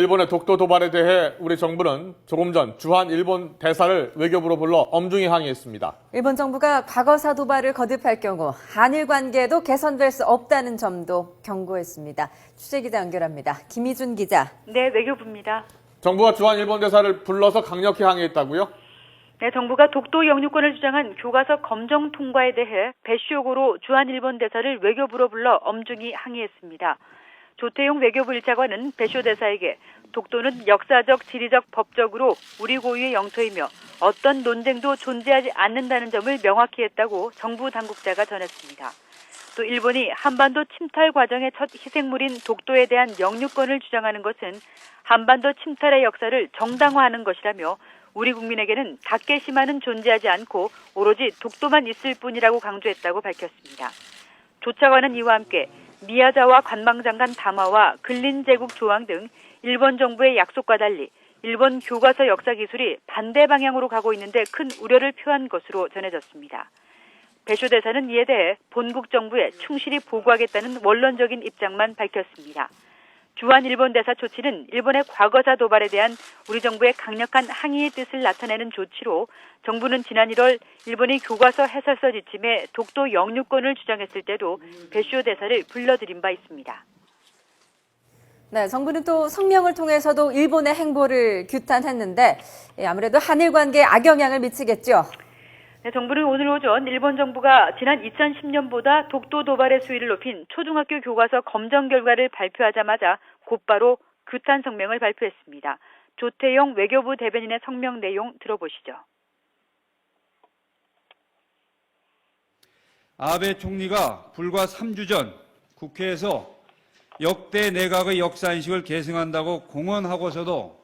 일본의 독도 도발에 대해 우리 정부는 조금 전 주한 일본 대사를 외교부로 불러 엄중히 항의했습니다. 일본 정부가 과거사 도발을 거듭할 경우 한일 관계도 개선될 수 없다는 점도 경고했습니다. 취재기자 연결합니다. 김희준 기자. 네, 외교부입니다. 정부가 주한 일본 대사를 불러서 강력히 항의했다고요? 네, 정부가 독도 영유권을 주장한 교과서 검정 통과에 대해 배시 요구로 주한 일본 대사를 외교부로 불러 엄중히 항의했습니다. 조태용 외교부 1차관은 배시오 대사에게 독도는 역사적, 지리적, 법적으로 우리 고유의 영토이며 어떤 논쟁도 존재하지 않는다는 점을 명확히 했다고 정부 당국자가 전했습니다. 또 일본이 한반도 침탈 과정의 첫 희생물인 독도에 대한 영유권을 주장하는 것은 한반도 침탈의 역사를 정당화하는 것이라며 우리 국민에게는 다케시마는 존재하지 않고 오로지 독도만 있을 뿐이라고 강조했다고 밝혔습니다. 조 차관은 이와 함께 미야자와 관방장관 담화와 근린제국 조항 등 일본 정부의 약속과 달리 일본 교과서 역사 기술이 반대 방향으로 가고 있는데 큰 우려를 표한 것으로 전해졌습니다. 배쇼 대사는 이에 대해 본국 정부에 충실히 보고하겠다는 원론적인 입장만 밝혔습니다. 주한 일본 대사 조치는 일본의 과거사 도발에 대한 우리 정부의 강력한 항의의 뜻을 나타내는 조치로 정부는 지난 1월 일본이 교과서 해설서 지침에 독도 영유권을 주장했을 때도 배쇼 대사를 불러들인 바 있습니다. 네, 정부는 또 성명을 통해서도 일본의 행보를 규탄했는데 아무래도 한일 관계에 악영향을 미치겠죠. 네, 정부는 오늘 오전 일본 정부가 지난 2010년보다 독도 도발의 수위를 높인 초등학교 교과서 검정 결과를 발표하자마자 곧바로 규탄 성명을 발표했습니다. 조태용 외교부 대변인의 성명 내용 들어보시죠. 아베 총리가 불과 3주 전 국회에서 역대 내각의 역사인식을 계승한다고 공언하고서도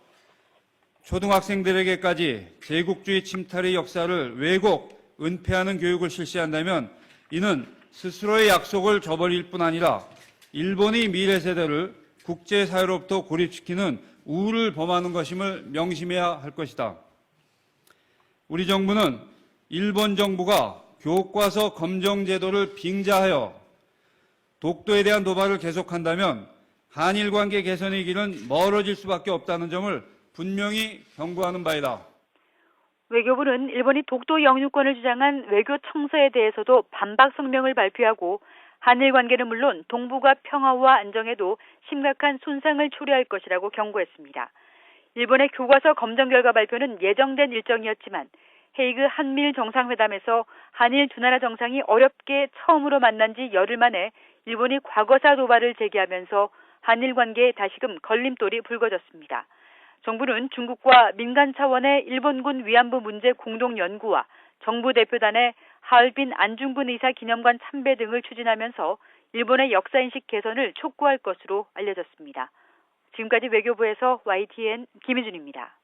초등학생들에게까지 제국주의 침탈의 역사를 왜곡, 은폐하는 교육을 실시한다면 이는 스스로의 약속을 저버릴 뿐 아니라 일본의 미래 세대를 국제사회로부터 고립시키는 우를 범하는 것임을 명심해야 할 것이다. 우리 정부는 일본 정부가 교과서 검정 제도를 빙자하여 독도에 대한 도발을 계속한다면 한일 관계 개선의 길은 멀어질 수밖에 없다는 점을 분명히 경고하는 바이다. 외교부는 일본이 독도 영유권을 주장한 외교 청서에 대해서도 반박 성명을 발표하고 한일 관계는 물론 동북아 평화와 안정에도 심각한 손상을 초래할 것이라고 경고했습니다. 일본의 교과서 검정 결과 발표는 예정된 일정이었지만 헤이그 한미일 정상회담에서 한일 두 나라 정상이 어렵게 처음으로 만난 지 열흘 만에 일본이 과거사 도발을 제기하면서 한일 관계에 다시금 걸림돌이 불거졌습니다. 정부는 중국과 민간 차원의 일본군 위안부 문제 공동연구와 정부 대표단의 하얼빈 안중근 의사 기념관 참배 등을 추진하면서 일본의 역사인식 개선을 촉구할 것으로 알려졌습니다. 지금까지 외교부에서 YTN 김희준입니다.